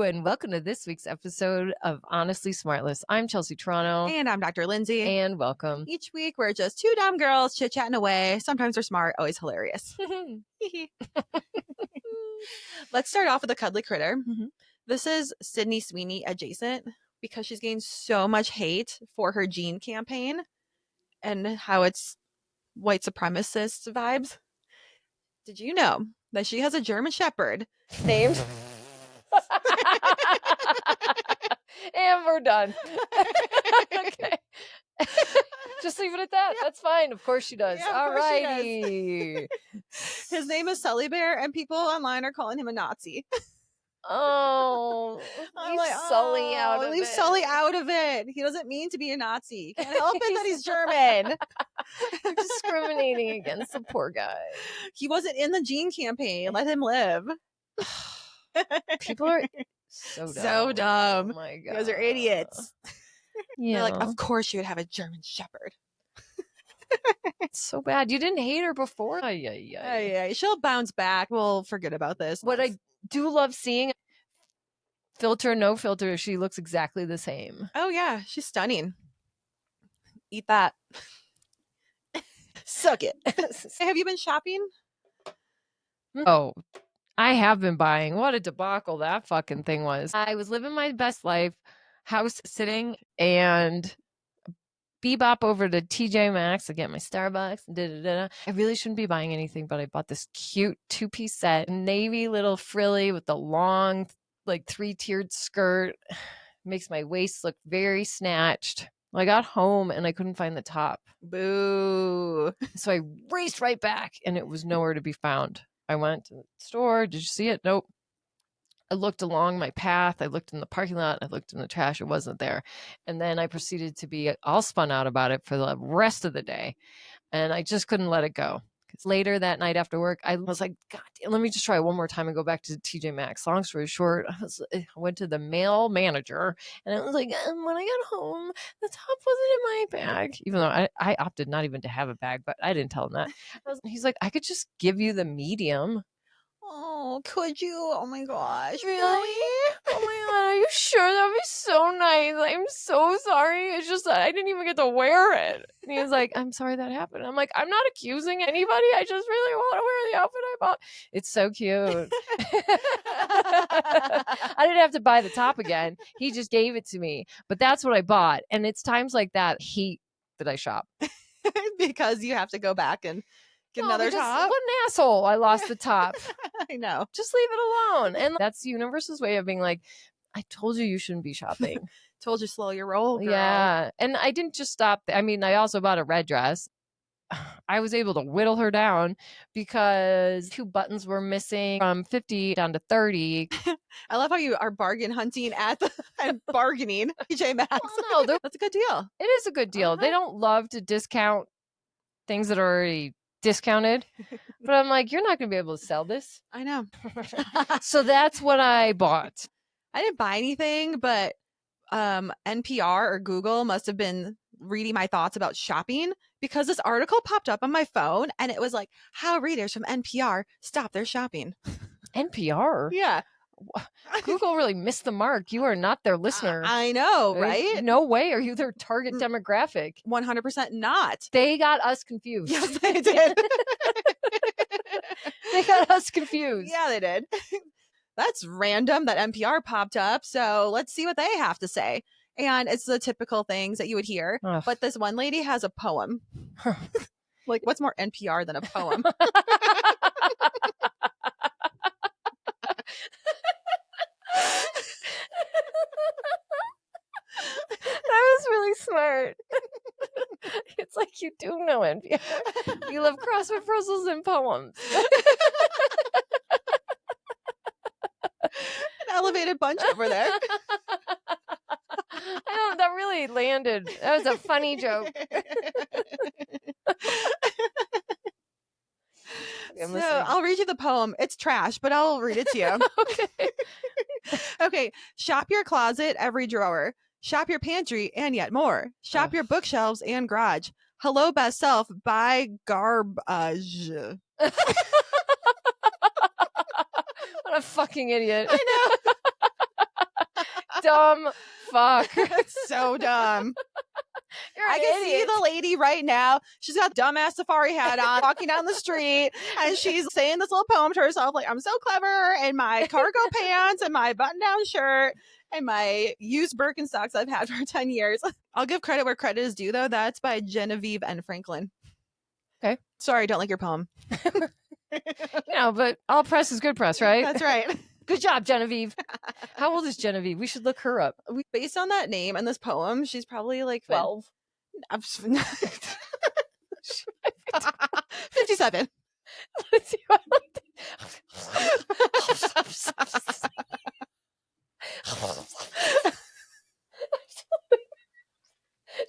and welcome to this week's episode of Honestly Smartless. I'm Chelsea Toronto. And I'm Dr. Lindsay. And welcome. Each week, we're just two dumb girls chit-chatting away. Sometimes we're smart, always hilarious. Let's start off with a cuddly critter. Mhm. This is Sydney Sweeney adjacent because she's getting so much hate for her jean campaign and how it's white supremacist vibes. Did you know that she has a German Shepherd named... And we're done. Okay. Just leave it at that. Yeah. That's fine. Of course she does. Yeah, all righty. His name is Sully Bear, and people online are calling him a Nazi. Oh, leave Sully out of it. Leave Sully out of it. He doesn't mean to be a Nazi. Can't help it that he's German. You're discriminating against the poor guy. He wasn't in the jean campaign. Let him live. People are so dumb. So dumb. Oh my God. You guys are idiots. Yeah. They're like, of course you would have a German Shepherd. It's so bad. You didn't hate her before. Yeah, she'll bounce back. We'll forget about this. What I do love seeing, filter, no filter, she looks exactly the same. Oh yeah, she's stunning. Eat that. Suck it. Have you been shopping? Oh, I have been buying. What a debacle that fucking thing was. I was living my best life, house sitting, and bebop over to TJ Maxx to get my Starbucks. I really shouldn't be buying anything, but I bought this cute 2-piece set, navy little frilly with the long, like 3-tiered skirt. Makes my waist look very snatched. Well, I got home and I couldn't find the top. Boo. So I raced right back and it was nowhere to be found. I went to the store. Did you see it? Nope. I looked along my path. I looked in the parking lot. I looked in the trash. It wasn't there. And then I proceeded to be all spun out about it for the rest of the day. And I just couldn't let it go. Because later that night after work, I was like, God damn, let me just try one more time and go back to TJ Maxx. Long story short, I went to the mail manager and I was like, when I got home, the top wasn't in my bag. Even though I opted not even to have a bag, but I didn't tell him that. He's like, I could just give you the medium. Oh, could you? Oh my gosh. Really? Oh my God, are you sure? That would be so nice. I'm so sorry. It's just that I didn't even get to wear it. And he was like, I'm sorry that happened. I'm like, I'm not accusing anybody. I just really want to wear the outfit I bought. It's so cute. I didn't have to buy the top again. He just gave it to me. But that's what I bought. And it's times like that that I shop. Because you have to go back and get another top. What an asshole. I lost the top. I know. Just leave it alone. And that's the universe's way of being like, I told you shouldn't be shopping. Told you slow your roll, girl. Yeah. And I didn't just stop. I mean, I also bought a red dress. I was able to whittle her down because 2 buttons were missing from 50 down to 30. I love how you are bargain hunting and bargaining TJ Maxx. Oh, no, that's a good deal. It is a good deal. They don't love to discount things that are already discounted, but I'm like, you're not going to be able to sell this. I know. So that's what I bought. I didn't buy anything, but NPR or Google must have been reading my thoughts about shopping because this article popped up on my phone and it was like, how readers from NPR stop their shopping. NPR? Yeah. Google really missed the mark. You are not their listener. I know, right? No way are you their target demographic. 100% not. They got us confused. Yes, they did. They got us confused. Yeah, they did. That's random that NPR popped up. So let's see what they have to say. And it's the typical things that you would hear. Ugh. But this one lady has a poem. Like, what's more NPR than a poem? That was really smart. It's like you do know NPR. You love crossword puzzles and poems. An elevated bunch over there. I know, that really landed. That was a funny joke. So I'll read you the poem. It's trash, but I'll read it to you. Okay. Okay. Shop your closet, every drawer. Shop your pantry, and yet more. Shop your bookshelves and garage. Hello, best self. Buy garbage. What a fucking idiot. I know. dumb fuck. It's so dumb. You're I an can see idiot. the lady right now. She's got the dumbass safari hat on, walking down the street, and she's saying this little poem to herself, like, I'm so clever, in my cargo pants and my button-down shirt and my used Birkenstocks I've had for 10 years. I'll give credit where credit is due, though. That's by Genevieve N. Franklin. Okay. Sorry, don't like your poem. But all press is good press, right? That's right. Good job, Genevieve. How old is Genevieve? We should look her up. Based on that name and this poem, she's probably like 12. 57. Let's see what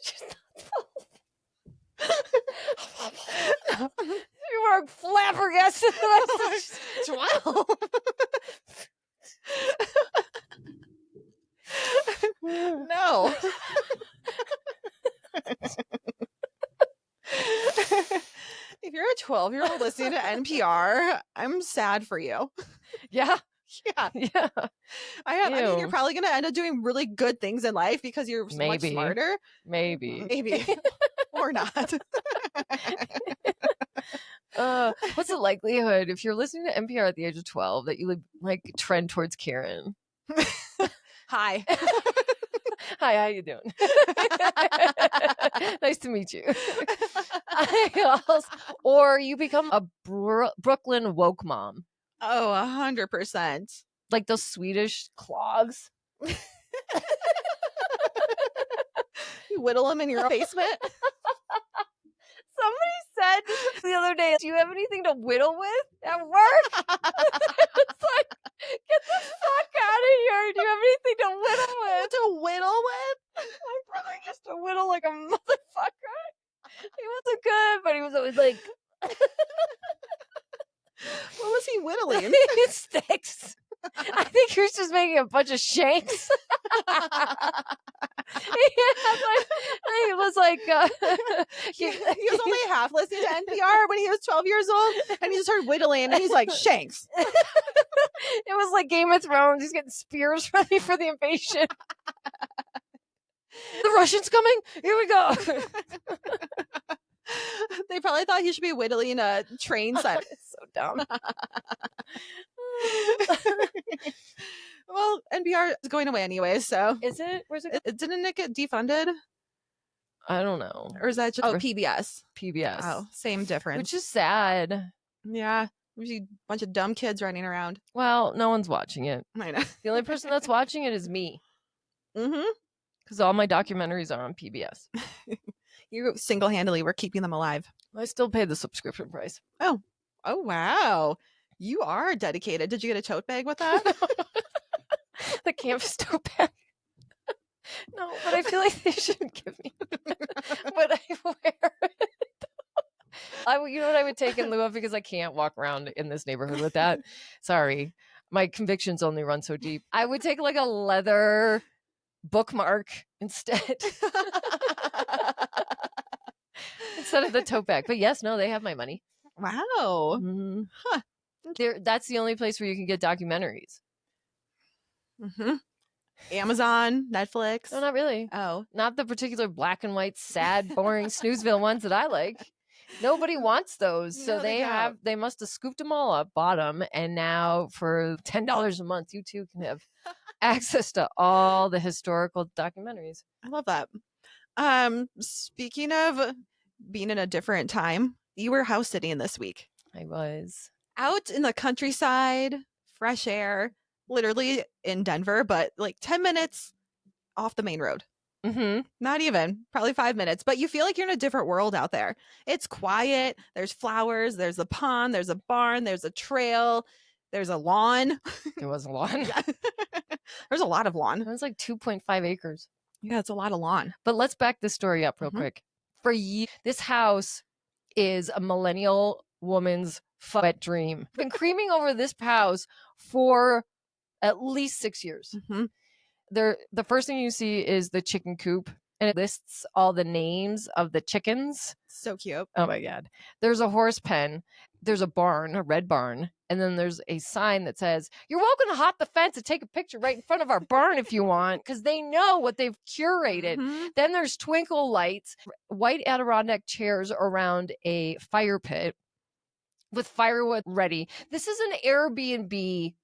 she's not 12. You were flabbergasted. 12. No. If you're a 12-year-old listening to NPR, I'm sad for you. Yeah. Yeah. Yeah. I mean, you're probably going to end up doing really good things in life because you're so much smarter. Maybe. Or not. What's the likelihood if you're listening to NPR at the age of 12 that you like trend towards Karen? Hi. Hi, how you doing? Nice to meet you. Or you become a Brooklyn woke mom. Oh, 100%. Like those Swedish clogs. You whittle them in your basement. Somebody said the other day, do you have anything to whittle with at work? It's like, get the fuck out of here. Do you have anything to whittle with? To whittle with? My brother used to whittle like a motherfucker. He wasn't good, but he was always like... What was he whittling? Sticks. I think he was just making a bunch of shanks. He was like he was only half listening to NPR when he was 12 years old, and he just heard whittling, and he's like, shanks. It was like Game of Thrones. He's getting spears ready for the invasion. The Russians coming. Here we go. They probably thought he should be whittling a train set. It's so dumb. Well, NPR is going away anyway, so. Is it? Where's it? Didn't it get defunded? I don't know. Or is that just PBS? PBS. Oh, same difference. Which is sad. Yeah. There's a bunch of dumb kids running around. Well, no one's watching it. I know. The only person that's watching it is me. Mm-hmm. Because all my documentaries are on PBS. You single-handedly were keeping them alive. I still pay the subscription price. Oh, wow. You are dedicated. Did you get a tote bag with that? The canvas tote bag. No, but I feel like they shouldn't give me. But I wear it. You know what I would take in lieu of, because I can't walk around in this neighborhood with that. Sorry. My convictions only run so deep. I would take like a leather bookmark instead. Instead of the tote bag. But yes, no, they have my money. Wow. Mm-hmm. Huh. That's the only place where you can get documentaries. Mm-hmm. Amazon, Netflix. No, not really. Oh. Not the particular black and white, sad, boring Snoozeville ones that I like. Nobody wants those. So No, they must have scooped them all up, bought them, and now for $10 a month, you too can have access to all the historical documentaries. I love that. Speaking of being in a different time, you were house sitting this week. I was. Out in the countryside, fresh air, literally in Denver, but like 10 minutes off the main road. Mm-hmm. Not even, probably 5 minutes, but you feel like you're in a different world out there. It's quiet. There's flowers. There's a pond. There's a barn. There's a trail. There's a lawn. It was a lawn. Yeah. There's a lot of lawn. It was like 2.5 acres. Yeah, it's a lot of lawn. But let's back this story up real quick. For this house is a millennial woman's wet dream. I've been creaming over this house for at least 6 years. Mm-hmm. The first thing you see is the chicken coop, and it lists all the names of the chickens. So cute. Oh my God. There's a horse pen. There's a barn, a red barn. And then there's a sign that says, "You're welcome to hop the fence and take a picture right in front of our barn if you want," because they know what they've curated. Mhm. Then there's twinkle lights, white Adirondack chairs around a fire pit with firewood ready. This is an Airbnb.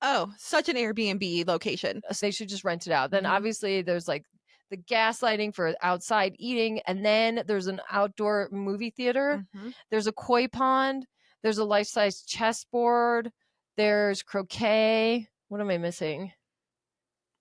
Oh, such an Airbnb location. So they should just rent it out. Then Mhm. obviously there's like the gas lighting for outside eating. And then there's an outdoor movie theater. Mhm. There's a koi pond. There's a life-size chessboard. There's croquet. What am I missing?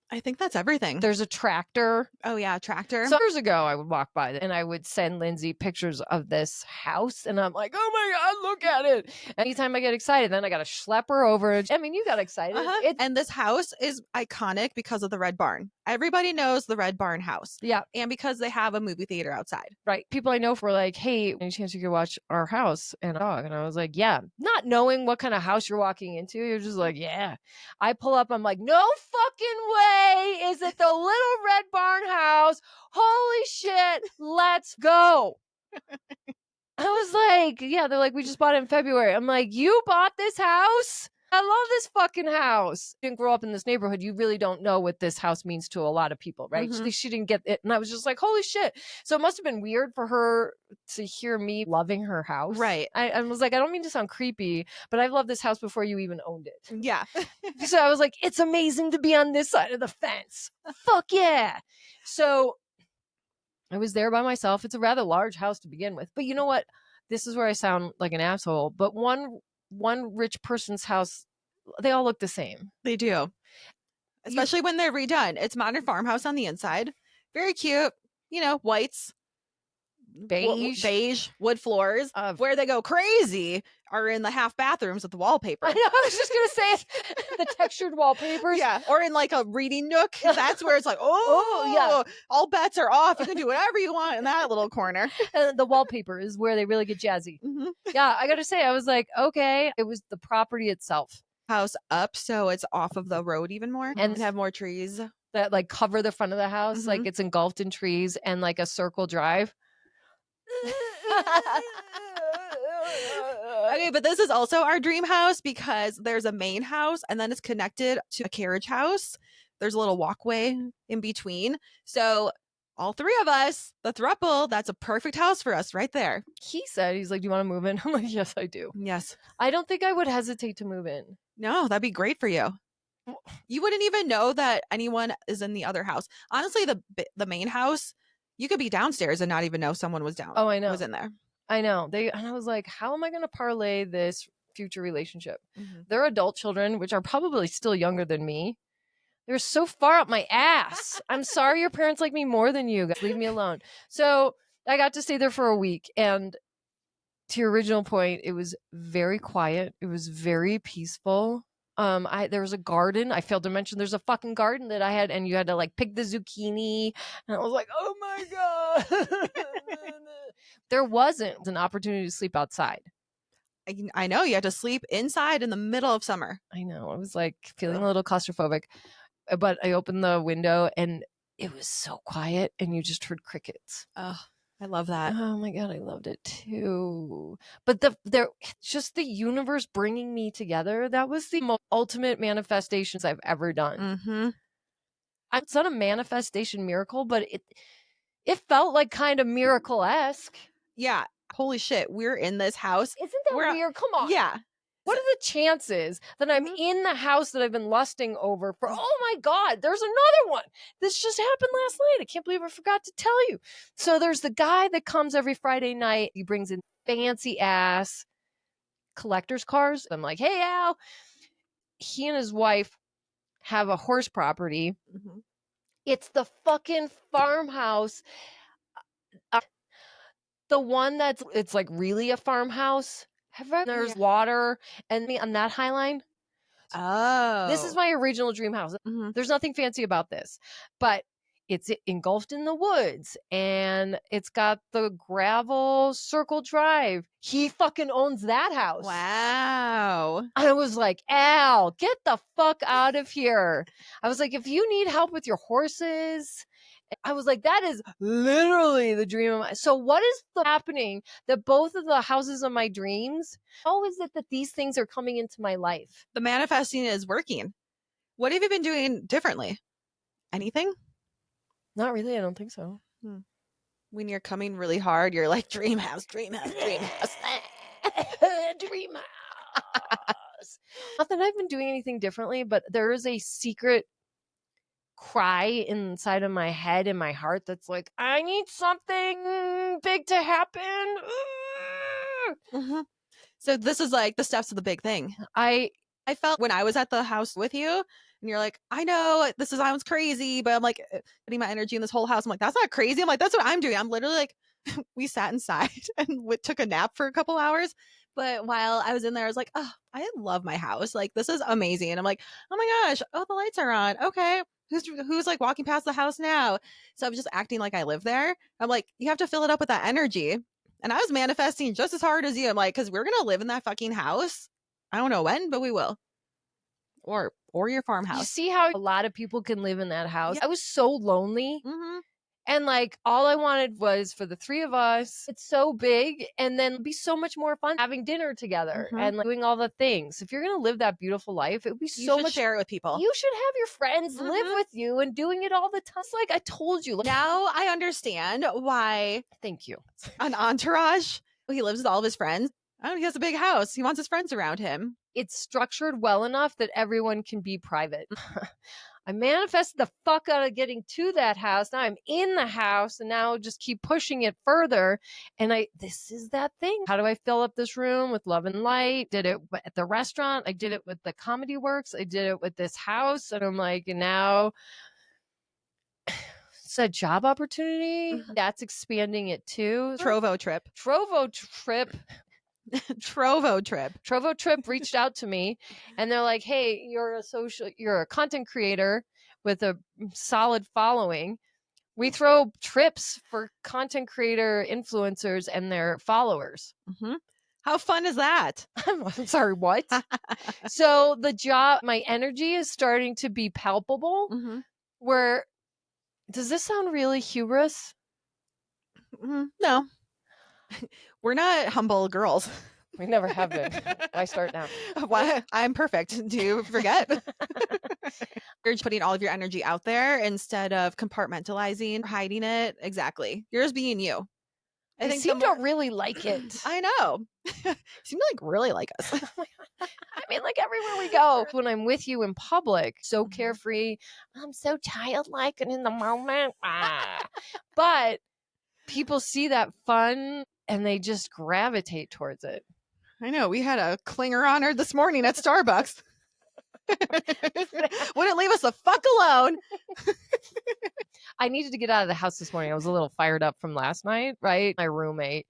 I think that's everything. There's a tractor. Oh yeah, tractor. So years ago, I would walk by and I would send Lindsay pictures of this house, and I'm like, "Oh my God, look at it!" Anytime I get excited, then I got to schlep her over. I mean, you got excited. Uh-huh. And this house is iconic because of the red barn. Everybody knows the red barn house. Yeah, And because they have a movie theater outside. right. People I know were like, "Hey, any chance you could watch our house and a dog?" And I was like, "Yeah." Not knowing what kind of house you're walking into, you're just like, "Yeah." I pull up, I'm like, "No fucking way is it the little red barn house? Holy shit, let's go." I was like, "Yeah." They're like, "We just bought it in February." I'm like, "You bought this house? I love this fucking house." Didn't grow up in this neighborhood. You really don't know what this house means to a lot of people, right? Mhm. She didn't get it. And I was just like, "Holy shit." So it must have been weird for her to hear me loving her house. Right. I was like, I don't mean to sound creepy, but I've loved this house before you even owned it. Yeah. So I was like, "It's amazing to be on this side of the fence." Fuck yeah. So I was there by myself. It's a rather large house to begin with. But you know what? This is where I sound like an asshole. But one rich person's house, they all look the same. They do. Especially when they're redone. It's modern farmhouse on the inside. Very cute. You know, whites. Beige, wood floors. Where they go crazy are in the half bathrooms with the wallpaper. I know, I was just gonna say it. The textured wallpapers. Yeah, or in like a reading nook. That's where it's like, oh, yeah, all bets are off. You can do whatever you want in that little corner. The wallpaper is where they really get jazzy. Mhm. Yeah, I gotta say, I was like, okay. It was the property itself. House up, so it's off of the road even more, and have more trees that like cover the front of the house, like it's engulfed in trees, and like a circle drive. Okay, but this is also our dream house because there's a main house and then it's connected to a carriage house. There's a little walkway in between. So all three of us, the throuple, that's a perfect house for us right there. He said, he's like, "Do you want to move in?" I'm like, "Yes, I do." Yes. I don't think I would hesitate to move in. No, that'd be great for you. You wouldn't even know that anyone is in the other house. Honestly, the main house, you could be downstairs and not even know someone was down. Oh, I know. Was in there. I know. And I was like, how am I going to parlay this future relationship? They're adult children, which are probably still younger than me. They're so far up my ass. I'm sorry your parents like me more than you guys. Leave me alone. So I got to stay there for a week. And to your original point, it was very quiet. It was very peaceful. There was a garden. I failed to mention there's a fucking garden that I had, and you had to like pick the zucchini. And I was like, oh my God. There wasn't an opportunity to sleep outside. I know you had to sleep inside in the middle of summer. I know. I was like feeling a little claustrophobic, but I opened the window and it was so quiet, and you just heard crickets. Oh, I love that. Oh my God, I loved it too. But just the universe bringing me together. That was the most ultimate manifestations I've ever done. It's not a manifestation miracle, but it felt like kind of miracle-esque. Yeah. Holy shit, we're in this house. Isn't that weird? Come on. Yeah. What are the chances that I'm in the house that I've been lusting over for? Oh my God, there's another one. This just happened last night. I can't believe I forgot to tell you. So there's the guy that comes every Friday night. He brings in fancy ass collector's cars. I'm like, "Hey, Al." He and his wife have a horse property. It's the fucking farmhouse. The one it's like really a farmhouse. There's water and me on that High Line. Oh. This is my original dream house. There's nothing fancy about this, but It's engulfed in the woods, and it's got the gravel circle drive. He fucking owns that house. Wow. I was like, Al, get the fuck out of here. I was like, if you need help with your horses, I was like, that is literally the dream of my. So what is happening that both of the houses of my dreams, how is it that these things are coming into my life? The manifesting is working. What have you been doing differently? Anything? Not really. I don't think so. When you're coming really hard, you're like, dream house, dream house, dream house. Dream house. Not that I've been doing anything differently, but there is a secret cry inside of my head and my heart that's like, I need something big to happen. Mm-hmm. So this is like the steps of the big thing. I felt when I was at the house with you, and you're like, I know this sounds crazy, but I'm like putting my energy in this whole house. I'm like, that's not crazy. I'm like, that's what I'm doing. I'm literally like, we sat inside and took a nap for a couple hours. But while I was in there, I was like, oh, I love my house. Like, this is amazing. And I'm like, oh my gosh, oh, the lights are on. Okay. Who's like walking past the house now? So I'm just acting like I live there. I'm like, you have to fill it up with that energy. And I was manifesting just as hard as you. I'm like, because we're going to live in that fucking house. I don't know when, but we will. Or your farmhouse. You see how a lot of people can live in that house? Yeah. I was so lonely. Mm-hmm. And like, all I wanted was for the three of us. It's so big. And then it'd be so much more fun having dinner together and like, doing all the things. If you're going to live that beautiful life, it would be so much. Share it with people. You should have your friends live with you and doing it all the time. It's like I told you. Now I understand why. Thank you. An entourage. He lives with all of his friends. Oh, he has a big house. He wants his friends around him. It's structured well enough that everyone can be private. I manifested the fuck out of getting to that house. Now I'm in the house and now just keep pushing it further. And this is that thing. How do I fill up this room with love and light? Did it at the restaurant. I did it with the Comedy Works. I did it with this house. And I'm like, and now it's a job opportunity. That's expanding it too. Trovo trip. Trovo Trip reached out to me and they're like, hey, you're a content creator with a solid following. We throw trips for content creator influencers and their followers. How fun is that? I'm sorry, what? So the job, my energy is starting to be palpable. Where, does this sound really hubris? No. We're not humble girls. We never have been. Why start now? Why? I'm perfect. Do you forget? You're putting all of your energy out there instead of compartmentalizing, hiding it. Exactly. You're just being you. I think seem to really like it. I know. Seem to like really like us. I mean, like everywhere we go, when I'm with you in public, so carefree, I'm so childlike and in the moment. But people see that fun and they just gravitate towards it. I know. We had a clinger on her this morning at Starbucks. Wouldn't leave us the fuck alone. I needed to get out of the house this morning. I was a little fired up from last night, right? My roommate.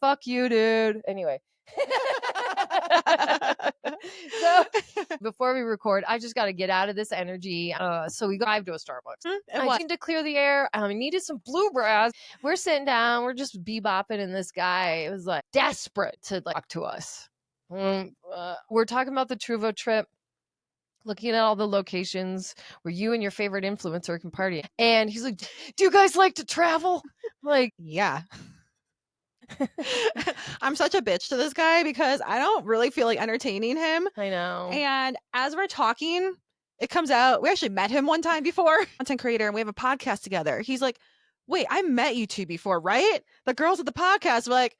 Fuck you, dude. Anyway. So before we record, I just got to get out of this energy. So we drive to a Starbucks. I need to clear the air. I needed some bluegrass. We're sitting down. We're just bebopping, and this guy was like desperate to talk to us. We're talking about the Trovo trip. Looking at all the locations where you and your favorite influencer can party. And he's like, do you guys like to travel? I'm like, yeah. I'm such a bitch to this guy because I don't really feel like entertaining him. I know. And as we're talking, it comes out. We actually met him one time before. Content creator, and we have a podcast together. He's like, wait, I met you two before, right? The girls at the podcast were like,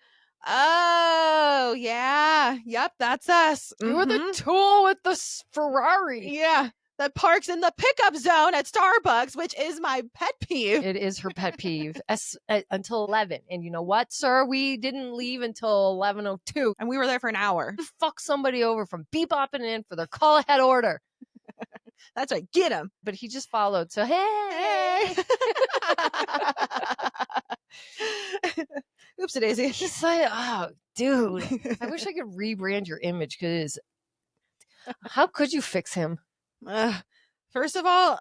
oh, yeah. Yep, that's us. You were the tool with the Ferrari. Yeah. That parks in the pickup zone at Starbucks, which is my pet peeve. It is her pet peeve until 11. And you know what, sir? We didn't leave until 11:02. And we were there for an hour. Fuck somebody over from bebopping in for their call ahead order. That's right. Get him. But he just followed. So, hey. Oopsie daisy. He's like, oh, dude. I wish I could rebrand your image because how could you fix him? First of all,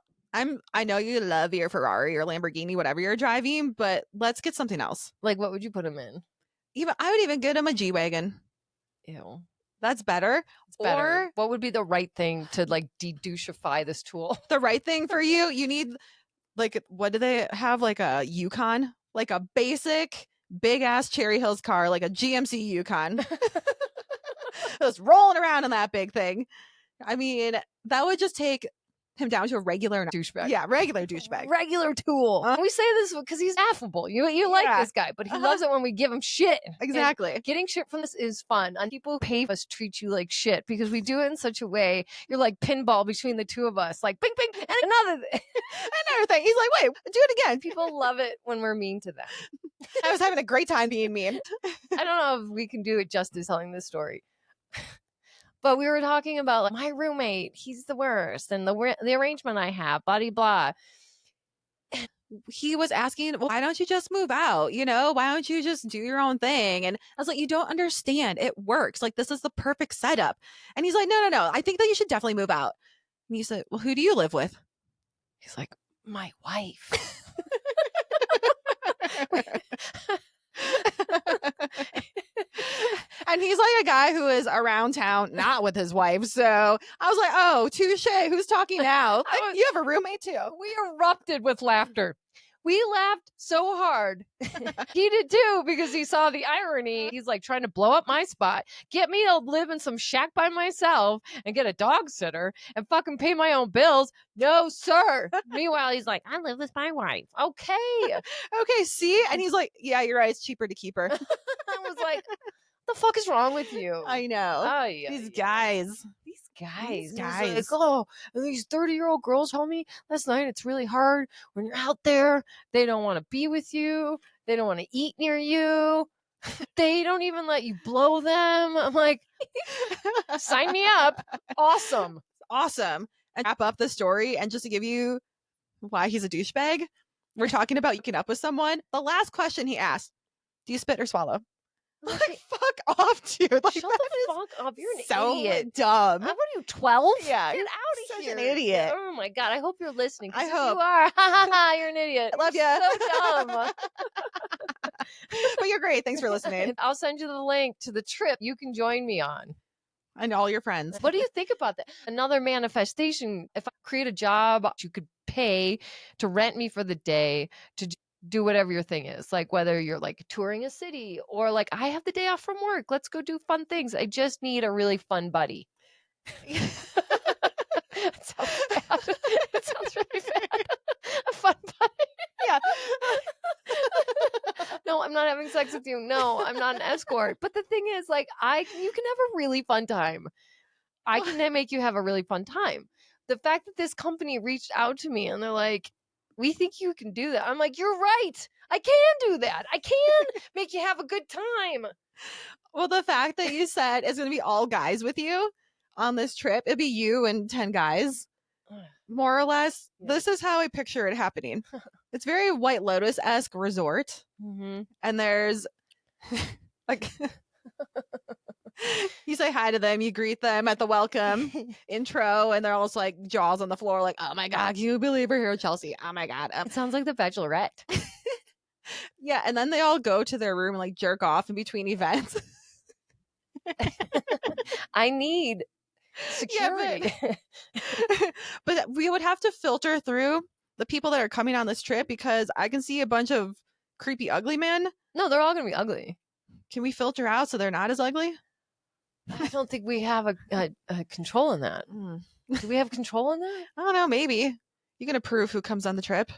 I know you love your Ferrari or Lamborghini, whatever you're driving, but let's get something else. Like, what would you put him in? I would even get him a G-Wagon. Ew. That's better. It's better. Or what would be the right thing to like de-douchify this tool? the right thing for you, you need like, what do they have? Like a Yukon? Like a basic big ass Cherry Hills car, like a GMC Yukon. Just rolling around in that big thing. I mean, that would just take him down to a regular douchebag. Yeah, regular douchebag. Regular tool. We say this because he's affable. You like this guy, but he loves it when we give him shit. Exactly. And getting shit from this is fun. And people who pay us treat you like shit because we do it in such a way. You're like pinball between the two of us. Like, ping, ping. And another thing. He's like, wait, do it again. People love it when we're mean to them. I was having a great time being mean. I don't know if we can do it justice telling this story. But we were talking about like, my roommate, he's the worst, and the arrangement I have, blah, blah. He was asking, well, why don't you just move out? You know, why don't you just do your own thing? And I was like, you don't understand. It works. Like, this is the perfect setup. And he's like, no. I think that you should definitely move out. And he said, well, who do you live with? He's like, my wife. And he's like a guy who is around town, not with his wife. So I was like, oh, touche. Who's talking now? Like, you have a roommate too. We erupted with laughter. We laughed so hard. He did too, because he saw the irony. He's like trying to blow up my spot, get me to live in some shack by myself and get a dog sitter and fucking pay my own bills. No, sir. Meanwhile, he's like, I live with my wife. Okay. Okay, see? And he's like, yeah, you're right. It's cheaper to keep her. I was like, the fuck is wrong with you? I know. Oh, yeah, These guys. These guys. Like, oh, and these 30-year-old girls told me last night it's really hard when you're out there. They don't want to be with you. They don't want to eat near you. They don't even let you blow them. I'm like, sign me up. Awesome. And wrap up the story, and just to give you why he's a douchebag, we're talking about hooking up with someone. The last question he asked, do you spit or swallow? Like, fuck off, dude. Like, shut the fuck up. You're an so idiot. Dumb. What are you, 12? Yeah. Get out of such here. An idiot. Oh my God. I hope you're listening. I if hope. you are. Ha ha ha. You're an idiot. I love you. So dumb. But you're great. Thanks for listening. I'll send you the link to the trip you can join me on. And all your friends. What do you think about that? Another manifestation. If I create a job, you could pay to rent me for the day to do whatever your thing is. Like whether you're like touring a city or like I have the day off from work. Let's go do fun things. I just need a really fun buddy. It sounds bad. It sounds really bad. A fun buddy. Yeah. No, I'm not having sex with you. No, I'm not an escort. But the thing is, like, you can have a really fun time. I can make you have a really fun time. The fact that this company reached out to me and they're like, we think you can do that. I'm like, you're right. I can do that. I can make you have a good time. Well, the fact that you said it's going to be all guys with you on this trip, it'd be you and 10 guys. More or less, yeah. This is how I picture it happening. It's very White Lotus-esque resort. Mm-hmm. And there's like, you say hi to them, you greet them at the welcome intro, and they're all just like jaws on the floor, like, oh my God, can you believe we're here, Chelsea? Oh my God. It sounds like The Bachelorette. Yeah, and then they all go to their room and like jerk off in between events. I need security. Yeah, but we would have to filter through the people that are coming on this trip because I can see a bunch of creepy ugly men. No, they're all gonna be ugly. Can we filter out so they're not as ugly? I don't think we have a control in that. Do we have control in that? I don't know, maybe. You can approve who comes on the trip.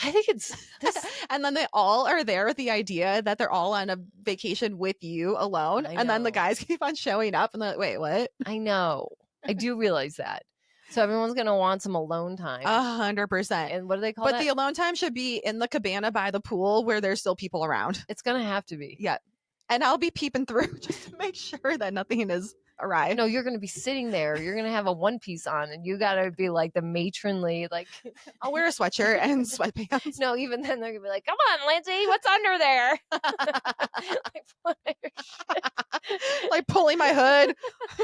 I think it's this. And then they all are there with the idea that they're all on a vacation with you alone. And then the guys keep on showing up and they're like, wait, what? I know. I do realize that. So everyone's going to want some alone time. 100%. And what do they call that? But the alone time should be in the cabana by the pool where there's still people around. It's going to have to be. Yeah. And I'll be peeping through just to make sure that nothing is awry. No, you're going to be sitting there. You're going to have a one piece on, and you got to be like the matronly, like. I'll wear a sweatshirt and sweatpants. No, even then they're going to be like, "Come on, Lindsay, what's under there?" Like, pull your shit. Like pulling my hood,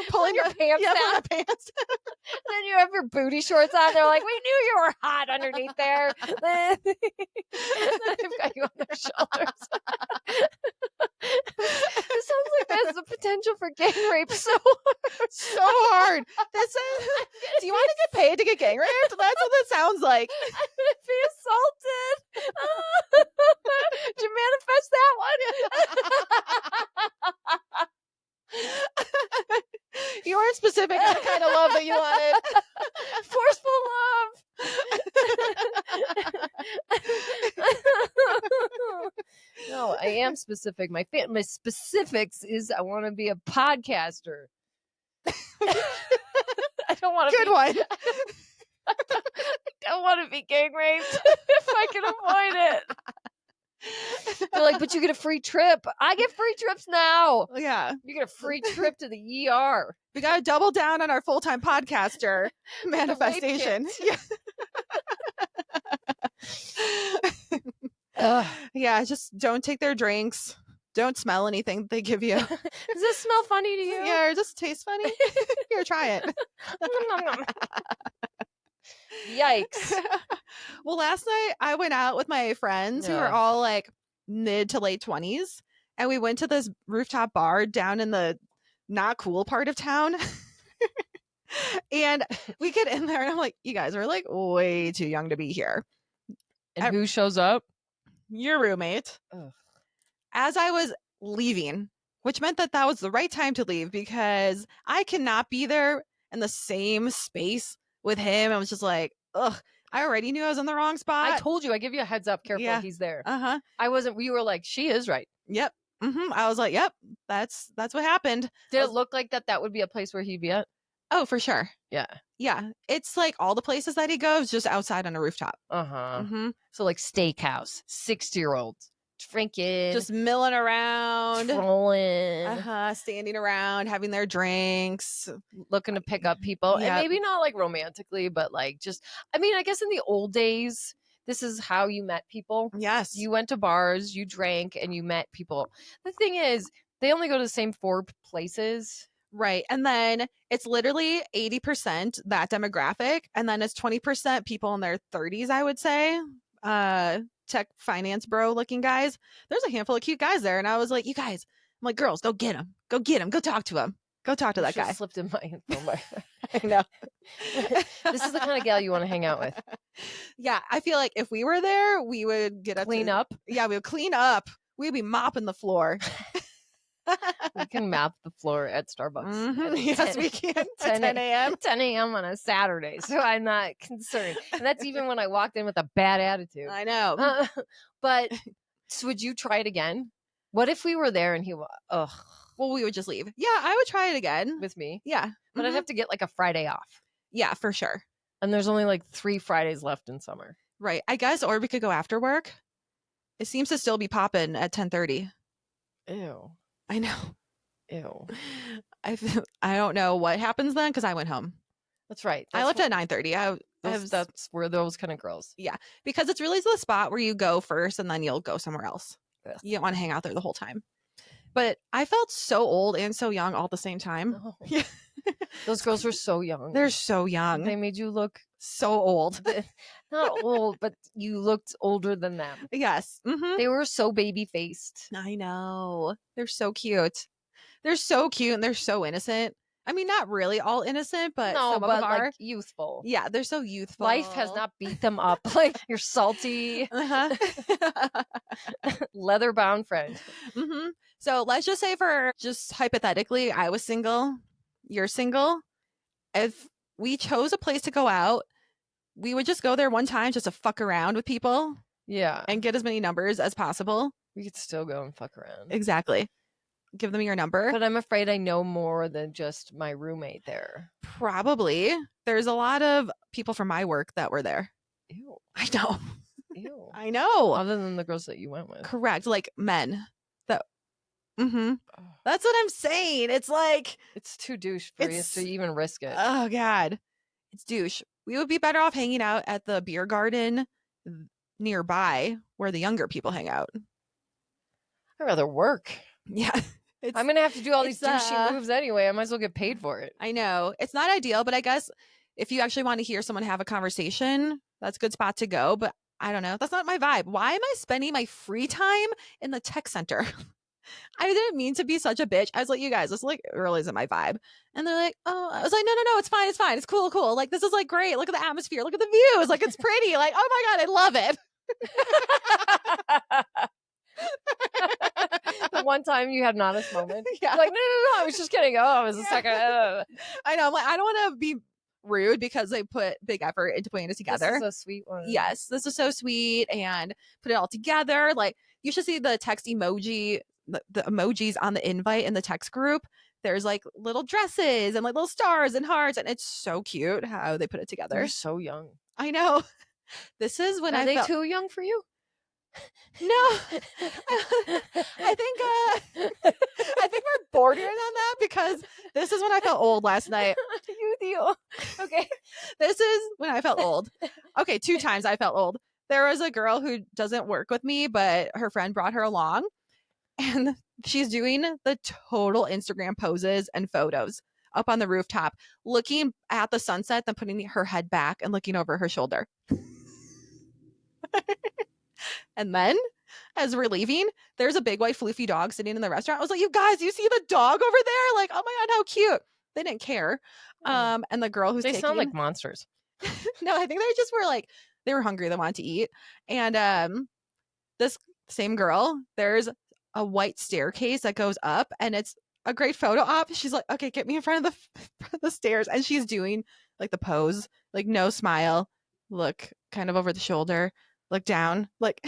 pulling your pants yeah, down. pulling my pants. Then you have your booty shorts on. They're like, "We knew you were hot underneath there." Then they've got you on their shoulders. This sounds like there's the potential for gang rape so hard. This is, do you want to get paid to get gang raped? That's what it sounds like. I'm gonna be assaulted. Did you manifest that one? You weren't specific on the kind of love that you wanted. Forceful love. No, I am specific. My specifics is I want to be a podcaster. I don't want to. Good one. I don't want to be gang raped if I can avoid it. They're like, but you get a free trip. I get free trips now. Yeah. You get a free trip to the ER. We got to double down on our full-time podcaster manifestation. Yeah. Yeah, just don't take their drinks. Don't smell anything they give you. Does this smell funny to you? Yeah, or just taste funny. Here, try it. Yikes. Well, last night I went out with my friends who are all like mid to late 20s, and we went to this rooftop bar down in the not cool part of town. And we get in there and I'm like, you guys are like way too young to be here. And who shows up? Your roommate. Ugh. As I was leaving, which meant that was the right time to leave because I cannot be there in the same space with him. I was just like, ugh, I already knew I was in the wrong spot. I told you, I give you a heads up. Careful, he's there. Uh-huh. I wasn't, you were like, she is right. Yep. Mm-hmm. I was like, yep, that's what happened. Did it look like that would be a place where he'd be at? Oh, for sure. Yeah. Yeah. It's like all the places that he goes just outside on a rooftop. Uh-huh. Mm-hmm. So like steakhouse, 60-year-olds, drinking. Just milling around. Trolling. Uh-huh. Standing around, having their drinks. Looking to pick up people. Yep. And maybe not like romantically, but like just, I mean, I guess in the old days, this is how you met people. Yes. You went to bars, you drank, and you met people. The thing is, they only go to the same 4 places. Right. And then it's literally 80% that demographic. And then it's 20% people in their 30s, I would say. Tech finance bro looking guys. There's a handful of cute guys there. And I was like, you guys, I'm like, girls, go get him. Go get him. Go talk to him. Go talk to that guy. Slipped in my info. I know. This is the kind of gal you want to hang out with. Yeah. I feel like if we were there, we would get Clean up. Yeah, we would clean up. We'd be mopping the floor. We can map the floor at Starbucks. Mm-hmm. Yes, we can. 10 a.m. 10 a.m. on a Saturday. So I'm not concerned. And that's even when I walked in with a bad attitude. I know. But so would you try it again? What if we were there and well, we would just leave. Yeah, I would try it again. With me? Yeah. But I'd have to get like a Friday off. Yeah, for sure. And there's only like 3 Fridays left in summer. Right. I guess, or we could go after work. It seems to still be popping at 10:30. Ew. I know. Ew. I don't know what happens then because I went home. That's right. I left at 9:30. That's where those kind of girls. Yeah, because it's really the spot where you go first and then you'll go somewhere else. Ugh. You don't want to hang out there the whole time. But I felt so old and so young all at the same time. Oh. Yeah. Those girls were so young. They're so young. They made you look so old. Not old, but you looked older than them. Yes. Mm-hmm. They were so baby faced. I know. They're so cute. They're so cute and they're so innocent. I mean, not really all innocent, but some of them are. Like youthful. Yeah, they're so youthful. Life has not beat them up. Like you're salty, leather bound friend. Mm-hmm. So let's just say, for just hypothetically, I was single, you're single. If we chose a place to go out, we would just go there one time just to fuck around with people. Yeah. And get as many numbers as possible. We could still go and fuck around. Exactly. Give them your number. But I'm afraid I know more than just my roommate there. Probably. There's a lot of people from my work that were there. Ew. I know. Ew. I know. Other than the girls that you went with. Correct. Like men. Mm-hmm. That's what I'm saying. It's like It's too douche for you to even risk it. Oh God, it's douche. We would be better off hanging out at the beer garden nearby where the younger people hang out. I'd rather work. Yeah, I'm gonna have to do all these douchey moves anyway. I might as well get paid for it. I know it's not ideal, but I guess if you actually want to hear someone have a conversation, that's a good spot to go. But I don't know. That's not my vibe. Why am I spending my free time in the tech center? I didn't mean to be such a bitch. I was like, you guys, this like really isn't my vibe. And they're like, oh, I was like, no, it's fine. It's fine. It's cool. Like, this is like great. Look at the atmosphere. Look at the views. Like, it's pretty. Like, oh my God, I love it. The one time you had an honest moment. Yeah. Like, no, I was just kidding. Oh, I was a second. I know. I'm like, I don't want to be rude because they put big effort into putting it together. This is a sweet one. Yes, this is so sweet and put it all together. Like, you should see the text emoji, the emojis on the invite in the text group. There's like little dresses and like little stars and hearts, and it's so cute how they put it together. They're so young. I know. This is when Are they too young for you? No, I think we're bordering on that because this is when I felt old last night. You deal. Okay. This is when I felt old. Okay, 2 times I felt old. There was a girl who doesn't work with me, but her friend brought her along, and she's doing the total Instagram poses and photos up on the rooftop, looking at the sunset, then putting her head back and looking over her shoulder. And then, as we're leaving, there's a big white floofy dog sitting in the restaurant. I was like, you guys, you see the dog over there? Like, oh my God, how cute. They didn't care. And the girl who's sound like monsters. No, I think they just were like, they were hungry. They wanted to eat. And this same girl, there's a white staircase that goes up, and it's a great photo op. She's like, okay, get me in front of the stairs. And she's doing like the pose, like no smile, look kind of over the shoulder, look down, like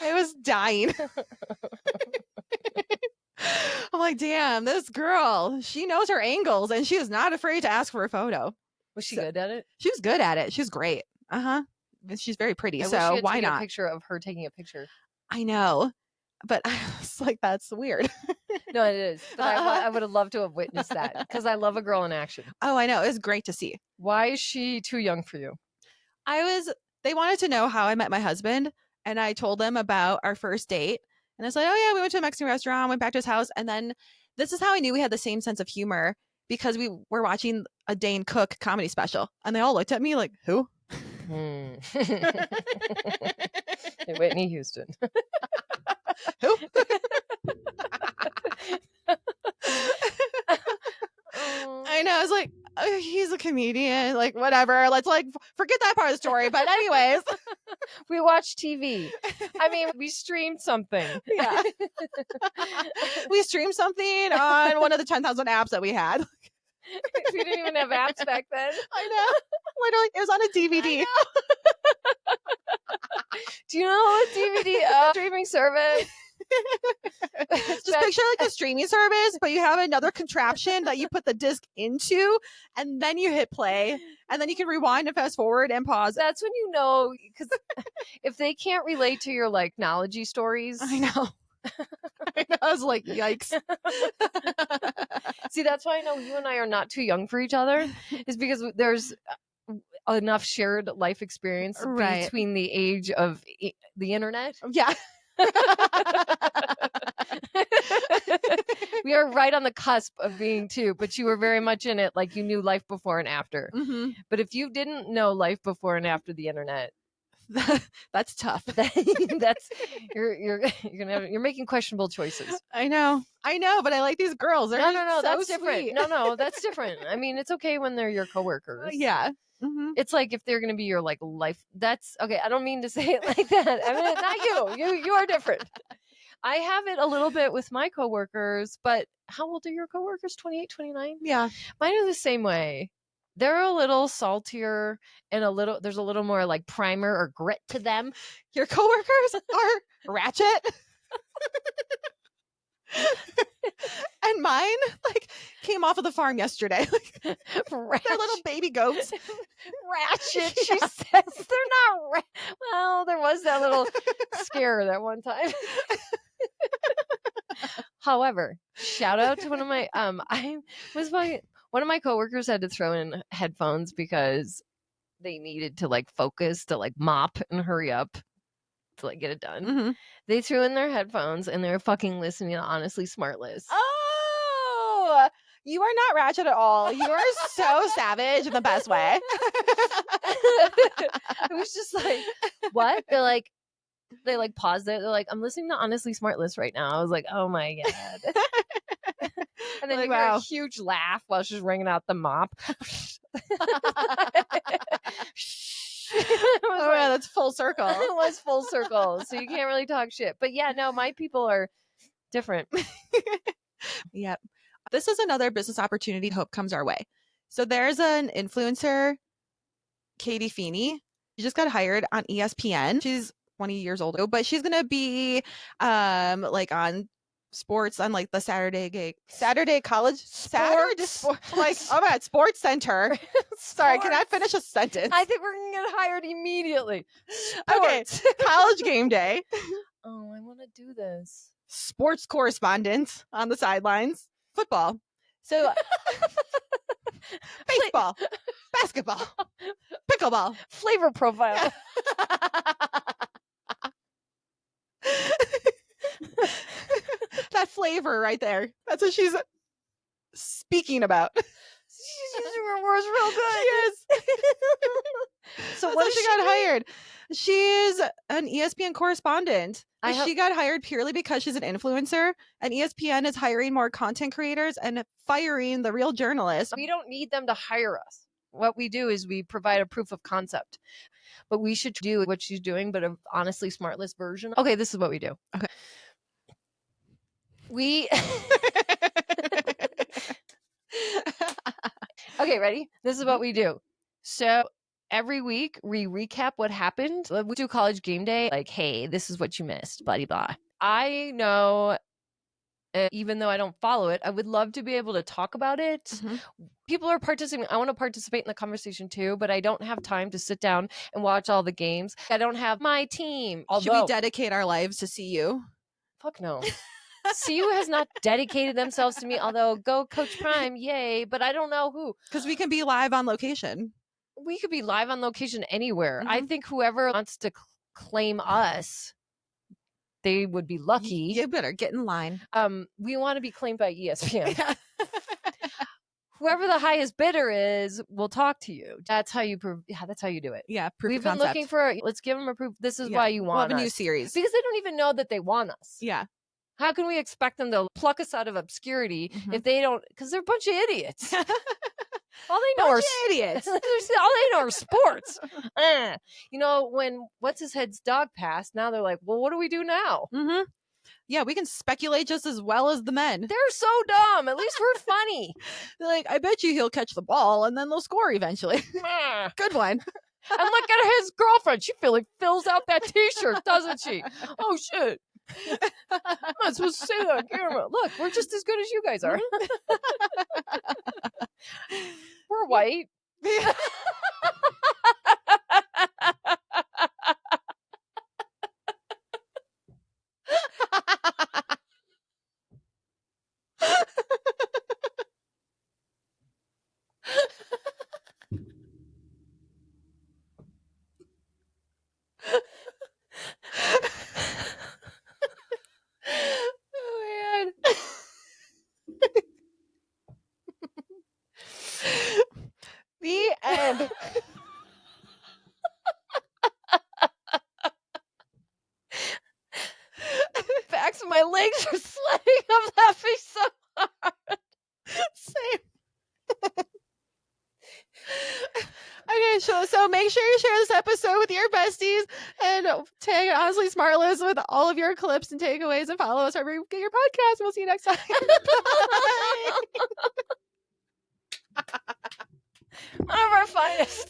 I was dying. I'm like, damn, this girl, she knows her angles and she is not afraid to ask for a photo. Was she good at it? She was good at it. She was great. She's very pretty. So why not? A picture of her taking a picture. I know, but I was like, that's weird. No, it is. But I would have loved to have witnessed that because I love a girl in action. Oh, I know. It was great to see. Why is she too young for you? They wanted to know how I met my husband, and I told them about our first date. And I was like, oh yeah, we went to a Mexican restaurant, went back to his house. And then this is how I knew we had the same sense of humor, because we were watching a Dane Cook comedy special. And they all looked at me like, who? Whitney Houston. Who? I know. I was like, oh, he's a comedian. Like, whatever. Let's like forget that part of the story. But anyways, we watched TV. I mean, we streamed something. Yeah. We streamed something on one of the 10,000 apps that we had. We didn't even have apps back then. I know. Literally, it was on a DVD. Do you know a DVD streaming service? Just picture like a streaming service, but you have another contraption that you put the disc into, and then you hit play, and then you can rewind and fast forward and pause. That's when you know, because if they can't relate to your like knowledge stories, I know. I was like, yikes. See, that's why I know you and I are not too young for each other, is because there's enough shared life experience between the age of the internet. Yeah. We are right on the cusp of being two, but you were very much in it, like you knew life before and after. Mm-hmm. But if you didn't know life before and after the internet, that's tough. That's you're making questionable choices. I know, but I like these girls. They're no, so that's sweet. different. No, that's different. I mean, it's okay when they're your coworkers. Yeah. Mm-hmm. It's like if they're going to be your like life. That's okay. I don't mean to say it like that. I mean, not you. You are different. I have it a little bit with my coworkers, but how old are your coworkers? 28, 29? Yeah. Mine are the same way. They're a little saltier and there's a little more like primer or grit to them. Your coworkers are ratchet. And mine like came off of the farm yesterday. They're little baby goats. Ratchet. She says they're not well, there was that little scare that one time. However, shout out to one of my one of my coworkers had to throw in headphones because they needed to like focus to like mop and hurry up to like get it done. Mhm. They threw in their headphones and they were fucking listening to Honestly Smartless. Oh, you are not ratchet at all. You are so savage in the best way. It was just like, what? They like paused it. They're like, I'm listening to Honestly Smartless right now. I was like, oh my God. And then Like, you hear a wow. huge laugh while she's wringing out the mop. Oh, yeah, that's full circle. It was full circle. So you can't really talk shit. But yeah, no, my people are different. Yep. This is another business opportunity hope comes our way. So there's an influencer, Katie Feeney. She just got hired on ESPN. She's 20 years old, but she's gonna be like on sports on like the Saturday college Sports. like, oh my God, Sports Center. Sorry, can I finish a sentence? I think we're gonna get hired immediately. Okay, college game day. Oh, I want to do this. Sports correspondent on the sidelines. Football. So baseball, basketball, pickleball. Flavor profile. That flavor right there. That's what she's speaking about. She's using her words real good. She is. So what she got hired? She's an ESPN correspondent. She got hired purely because she's an influencer, and ESPN is hiring more content creators and firing the real journalists. We don't need them to hire us. What we do is we provide a proof of concept. But we should do what she's doing, but an Honestly Smartless version. Okay, this is what we do. Okay. Okay, ready? This is what we do. So every week we recap what happened. We do college game day. Like, hey, this is what you missed, blah, blah, blah. I know, even though I don't follow it, I would love to be able to talk about it. Mm-hmm. People are participating. I want to participate in the conversation too, but I don't have time to sit down and watch all the games. I don't have my team. Should we dedicate our lives to CU? Fuck no. CU has not dedicated themselves to me, although go Coach Prime, yay, but I don't know who. Because we can be live on location. We could be live on location anywhere. Mm-hmm. I think whoever wants to claim us, they would be lucky. You better get in line. We want to be claimed by ESPN. Yeah. Whoever the highest bidder is will talk to you. That's how you that's how you do it. Yeah, we've been looking for. Let's give them a proof. This is why you want we'll have a new series, because they don't even know that they want us. Yeah. How can we expect them to pluck us out of obscurity if they don't? Because they're a bunch of idiots. All they know are idiots. All they know are sports. You know, when what's his head's dog passed, now they're like, well, what do we do now? Mm-hmm. Yeah, we can speculate just as well as the men. They're so dumb. At least we're funny. They're like, I bet you he'll catch the ball and then they'll score eventually. Good one. And look at his girlfriend. She fills out that T-shirt, doesn't she? Oh, shit. I'm not supposed to say that on camera. Look, we're just as good as you guys are. We're white. The end. Backs of my legs are sweating. I'm laughing so hard. Same. Okay, so make sure you share this episode with your besties and tag Honestly Smartless with all of your clips and takeaways and follow us wherever you get your podcast. We'll see you next time. One of our finest.